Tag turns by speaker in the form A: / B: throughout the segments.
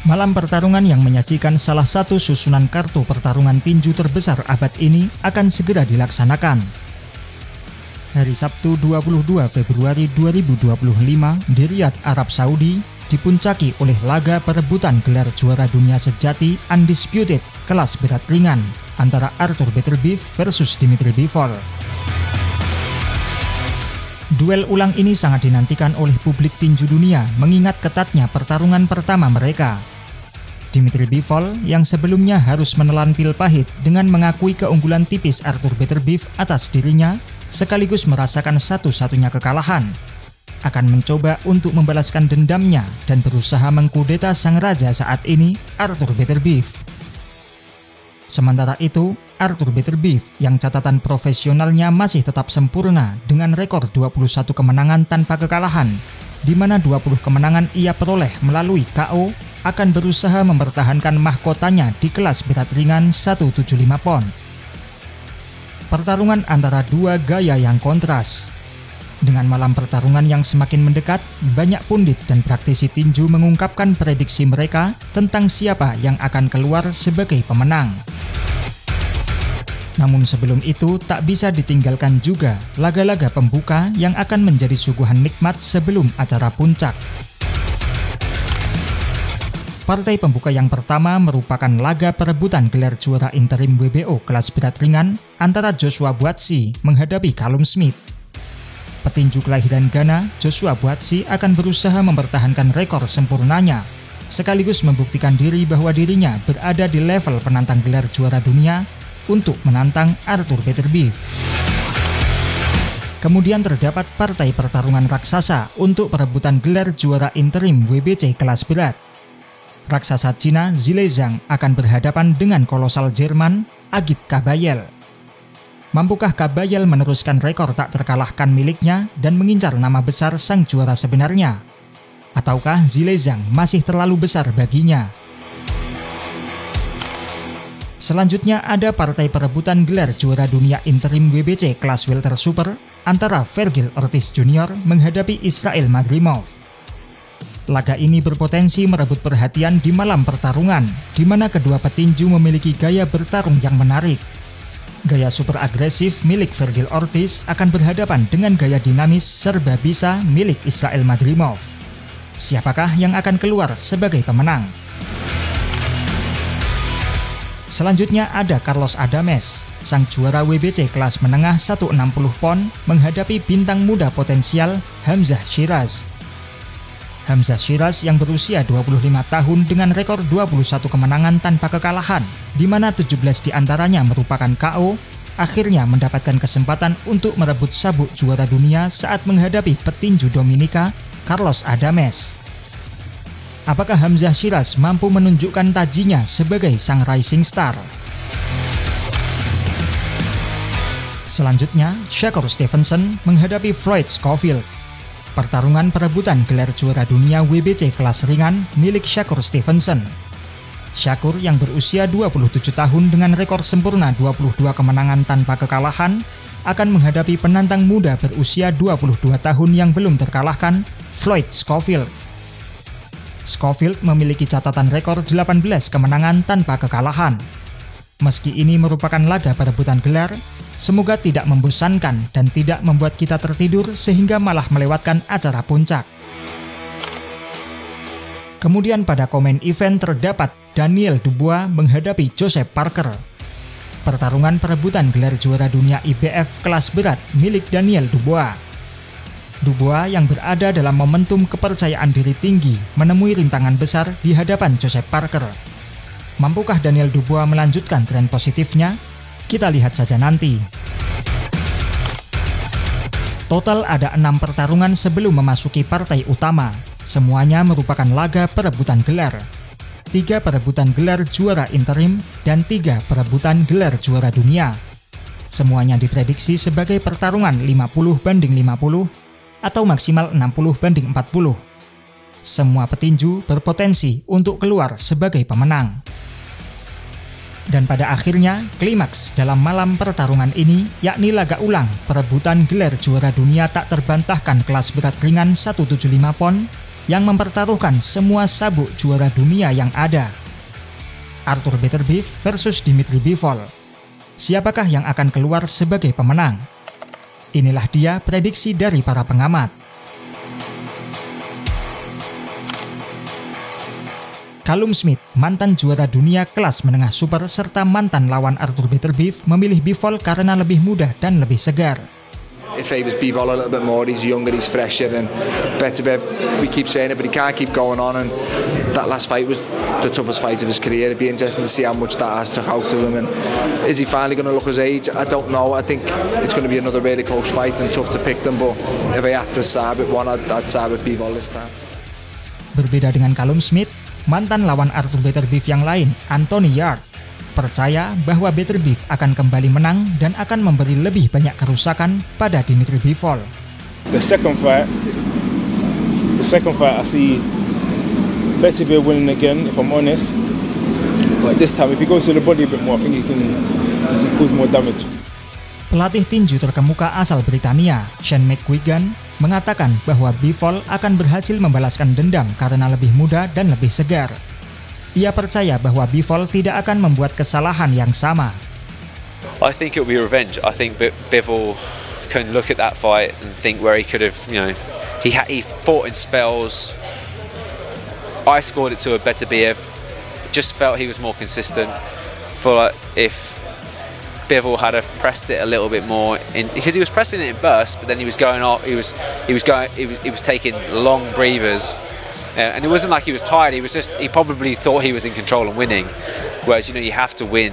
A: Malam pertarungan yang menyajikan salah satu susunan kartu pertarungan tinju terbesar abad ini akan segera dilaksanakan. Hari Sabtu 22 Februari 2025 di Riyadh, Arab Saudi, dipuncaki oleh laga perebutan gelar juara dunia sejati Undisputed kelas berat ringan antara Artur Beterbiev versus Dmitry Bivol. Duel ulang ini sangat dinantikan oleh publik tinju dunia mengingat ketatnya pertarungan pertama mereka. Dmitry Bivol yang sebelumnya harus menelan pil pahit dengan mengakui keunggulan tipis Artur Beterbiev atas dirinya sekaligus merasakan satu-satunya kekalahan, akan mencoba untuk membalaskan dendamnya dan berusaha mengkudeta sang raja saat ini, Artur Beterbiev. Sementara itu, Artur Beterbiev yang catatan profesionalnya masih tetap sempurna dengan rekor 21 kemenangan tanpa kekalahan, di mana 20 kemenangan ia peroleh melalui KO, akan berusaha mempertahankan mahkotanya di kelas berat ringan 175 pon. Pertarungan antara dua gaya yang kontras. Dengan malam pertarungan yang semakin mendekat, banyak pundit dan praktisi tinju mengungkapkan prediksi mereka tentang siapa yang akan keluar sebagai pemenang. Namun sebelum itu, tak bisa ditinggalkan juga laga-laga pembuka yang akan menjadi suguhan nikmat sebelum acara puncak. Partai pembuka yang pertama merupakan laga perebutan gelar juara interim WBO kelas berat ringan antara Joshua Buatsi menghadapi Callum Smith. Petinju kelahiran Ghana, Joshua Buatsi akan berusaha mempertahankan rekor sempurnanya, sekaligus membuktikan diri bahwa dirinya berada di level penantang gelar juara dunia untuk menantang Artur Beterbiev. Kemudian terdapat partai pertarungan raksasa untuk perebutan gelar juara interim WBC kelas berat. Raksasa Cina Zhilei Zhang akan berhadapan dengan kolosal Jerman Agit Kabayel. Mampukah Kabayel meneruskan rekor tak terkalahkan miliknya dan mengincar nama besar sang juara sebenarnya? Ataukah Zhilei Zhang masih terlalu besar baginya? Selanjutnya ada partai perebutan gelar juara dunia interim WBC kelas welter super antara Vergil Ortiz Jr. menghadapi Israil Madrimov. Laga ini berpotensi merebut perhatian di malam pertarungan, di mana kedua petinju memiliki gaya bertarung yang menarik. Gaya super agresif milik Vergil Ortiz akan berhadapan dengan gaya dinamis serba bisa milik Israil Madrimov. Siapakah yang akan keluar sebagai pemenang? Selanjutnya ada Carlos Adames, sang juara WBC kelas menengah 160 pon menghadapi bintang muda potensial Hamzah Shiraz. Hamzah Shiraz yang berusia 25 tahun dengan rekor 21 kemenangan tanpa kekalahan, di mana 17 diantaranya merupakan KO, akhirnya mendapatkan kesempatan untuk merebut sabuk juara dunia saat menghadapi petinju Dominika, Carlos Adames. Apakah Hamzah Shiraz mampu menunjukkan tajinya sebagai sang rising star? Selanjutnya, Shakur Stevenson menghadapi Floyd Scofield. Pertarungan perebutan gelar juara dunia WBC kelas ringan milik Shakur Stevenson. Shakur yang berusia 27 tahun dengan rekor sempurna 22 kemenangan tanpa kekalahan akan menghadapi penantang muda berusia 22 tahun yang belum terkalahkan, Floyd Scofield. Scofield memiliki catatan rekor 18 kemenangan tanpa kekalahan. Meski ini merupakan laga perebutan gelar, semoga tidak membosankan dan tidak membuat kita tertidur sehingga malah melewatkan acara puncak. Kemudian pada komen event terdapat Daniel Dubois menghadapi Joseph Parker. Pertarungan perebutan gelar juara dunia IBF kelas berat milik Daniel Dubois. Dubois yang berada dalam momentum kepercayaan diri tinggi menemui rintangan besar di hadapan Joseph Parker. Mampukah Daniel Dubois melanjutkan tren positifnya? Kita lihat saja nanti. Total ada 6 pertarungan sebelum memasuki partai utama. Semuanya merupakan laga perebutan gelar. 3 perebutan gelar juara interim dan 3 perebutan gelar juara dunia. Semuanya diprediksi sebagai pertarungan 50-50 atau maksimal 60-40. Semua petinju berpotensi untuk keluar sebagai pemenang. Dan pada akhirnya, klimaks dalam malam pertarungan ini yakni laga ulang perebutan gelar juara dunia tak terbantahkan kelas berat ringan 175 pon yang mempertaruhkan semua sabuk juara dunia yang ada. Arthur Beterbiev versus Dimitri Bivol. Siapakah yang akan keluar sebagai pemenang? Inilah dia prediksi dari para pengamat. Callum Smith, mantan juara dunia kelas menengah super serta mantan lawan Arthur Beterbiev, memilih Bivol karena lebih muda dan lebih segar.
B: It favours Bivol a little bit more. He's younger, he's fresher, and Beterbiev, we keep saying it, but he can't keep going on. And that last fight was the toughest fight of his career. It'd be interesting to see how much that has took out of him. And is he finally going to look his age? I don't know. I think it's going to be another really close fight and tough to pick them. But if I had to side with one, I'd side with Bivol this time.
A: Berbeda dengan Callum Smith, mantan lawan Arthur Beterbiev yang lain, Anthony Yarde, percaya bahwa Beterbiev akan kembali menang dan akan memberi lebih banyak kerusakan pada Dimitri Bivol.
C: The second fight, I see Beterbiev winning again, if I'm honest. But this time, if he goes to the body a bit more, I think he can cause more damage.
A: Pelatih tinju terkemuka asal Britania, Shane McGuigan, mengatakan bahwa Bivol akan berhasil membalaskan dendam karena lebih muda dan lebih segar. Ia percaya bahwa Bivol tidak akan membuat kesalahan yang sama.
D: I think it'll be revenge. I think Bivol can look at that fight and think where he could have, he fought in spells. I scored it to a Beterbiev. Just felt he was more consistent. Feel like if Bivol had pressed it a little bit more, because he was pressing it in bursts, but then he was going off. He was taking long breathers. And it wasn't like he was tired, he probably thought he was in control and winning. Whereas, you have to win.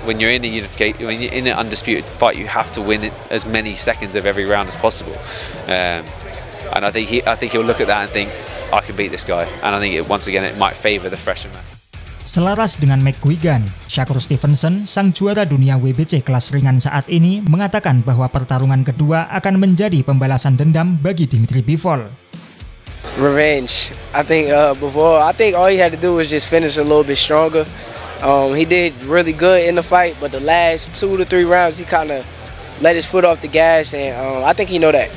D: When you're in an undisputed fight, you have to win as many seconds of every round as possible. And I think he'll look at that and think, I can beat this guy. And I think once again it might favour the fresher man.
A: Selaras dengan McGuigan, Shakur Stevenson, sang juara dunia WBC kelas ringan saat ini, mengatakan bahwa pertarungan kedua akan menjadi pembalasan dendam bagi Dimitri Bivol.
E: Revenge. I think all he had to do was just finish a little bit stronger. He did really good in the fight, but the last 2 to 3 rounds he kind of let his foot off the gas, and I think he know that.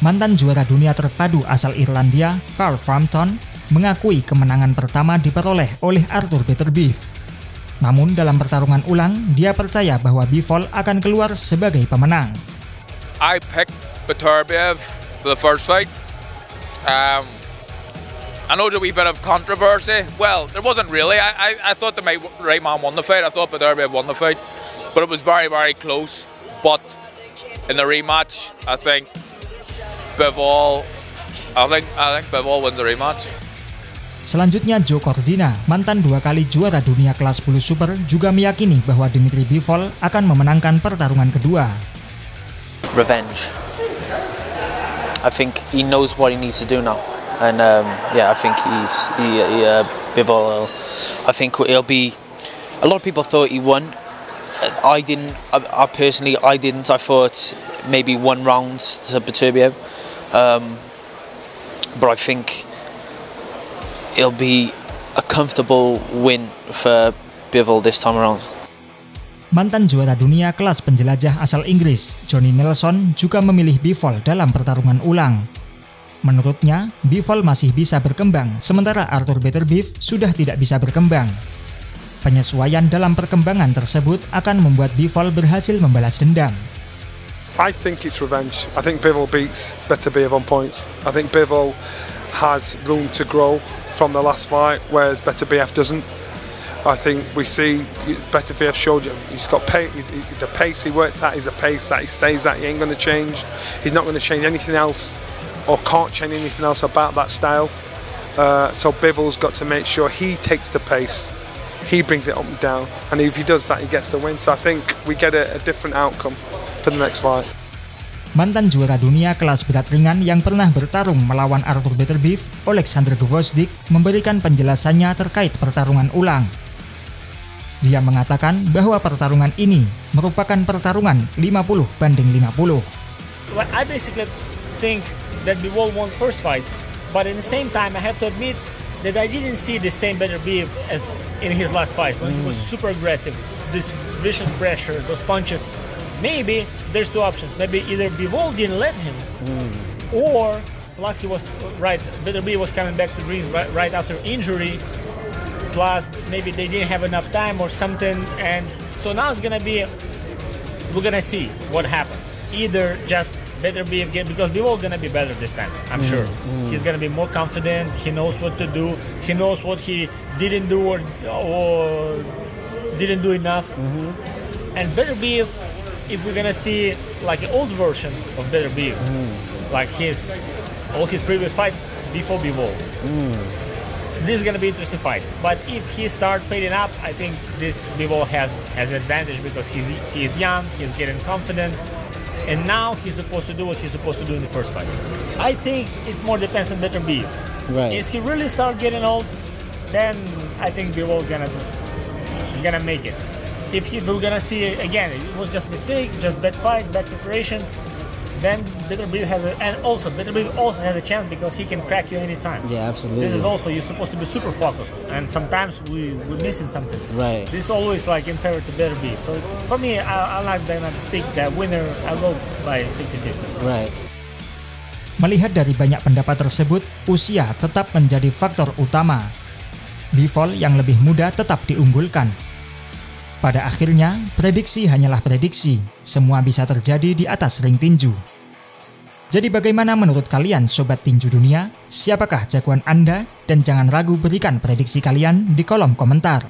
A: Mantan juara dunia terpadu asal Irlandia, Carl Frampton, mengakui kemenangan pertama diperoleh oleh Arthur Beterbiev. Namun dalam pertarungan ulang, dia percaya bahwa Bivol akan keluar sebagai pemenang.
F: I picked Beterbiev for the first fight. I know there's a wee bit of controversy. Well, there wasn't really. I thought the right man won the fight. I thought Beterbiev won the fight, but it was very, very close. But in the rematch, I think Bivol wins the rematch.
A: Selanjutnya Joe Cordina, mantan 2 kali juara dunia kelas bulu super, juga meyakini bahwa Dimitri Bivol akan memenangkan pertarungan kedua.
G: Revenge. I think he knows what he needs to do now, and I think Bivol. I think it'll be. A lot of people thought he won. I didn't. I personally, I didn't. I thought maybe 1 round to Beterbiev, but I think it'll be a comfortable win for Bivol this time around.
A: Mantan juara dunia kelas penjelajah asal Inggris, Johnny Nelson, juga memilih Bivol dalam pertarungan ulang. Menurutnya, Bivol masih bisa berkembang, sementara Arthur Beterbiev sudah tidak bisa berkembang. Penyesuaian dalam perkembangan tersebut akan membuat Bivol berhasil membalas dendam.
H: I think it's revenge. I think Bivol beats Beterbiev on points. I think Bivol has room to grow from the last fight, whereas Beterbiev doesn't. I think we see Beterbiev showed you he's got pace. The pace he worked at is the pace that he stays at. He ain't going to change. He's not going to change anything else, or can't change anything else about that style. So Bivol's got to make sure he takes the pace. He brings it up and down, and if he does that, he gets the win. So I think we get a different outcome for the next fight.
A: Mantan juara dunia kelas berat ringan yang pernah bertarung melawan Arthur Beterbiev, Alexander Gvozdyk, memberikan penjelasannya terkait pertarungan ulang. Dia mengatakan bahwa pertarungan ini merupakan pertarungan 50 banding 50.
I: Well, I basically think that Bivol won first fight, but at the same time I have to admit that I didn't see the same Beterbiev as in his last fight when he was super aggressive, this vicious pressure, those punches. Maybe there's 2 options. Maybe either Bivol didn't let him, or Plus he was Better Biev was coming back to the ring right after injury. Plus maybe they didn't have enough time or something, and so now it's gonna be, we're gonna see what happens. Either just Better Biev because Bivol gonna be better this time, I'm sure. He's gonna be more confident. He knows what to do. He knows what he didn't do or didn't do enough. And Better Biev, if we're gonna see like an old version of Better Biev, like all his previous fights before Bivol, this is gonna be an interesting fight. But if he starts fading up, I think this Bivol has an advantage because he's young, he's getting confident. And now he's supposed to do what he's supposed to do in the first fight. I think it more depends on Better Biev.
J: Right.
I: If he really start getting old, then I think Bivol gonna make it. If we're gonna see again, it was just mistake, just bad fight, bad preparation, then Better Biev Better Biev also has a chance because he can crack you anytime.
J: Yeah, absolutely.
I: This is also, you're supposed to be super focused, and sometimes we're missing something.
J: Right.
I: This is always like in favor to Better Biev. So for me, I'm not gonna pick that winner. I'll go by 50-50.
J: Right.
A: Melihat dari banyak pendapat tersebut, usia tetap menjadi faktor utama. Bivol yang lebih muda tetap diunggulkan. Pada akhirnya, prediksi hanyalah prediksi. Semua bisa terjadi di atas ring tinju. Jadi bagaimana menurut kalian Sobat Tinju Dunia? Siapakah jagoan Anda? Dan jangan ragu berikan prediksi kalian di kolom komentar.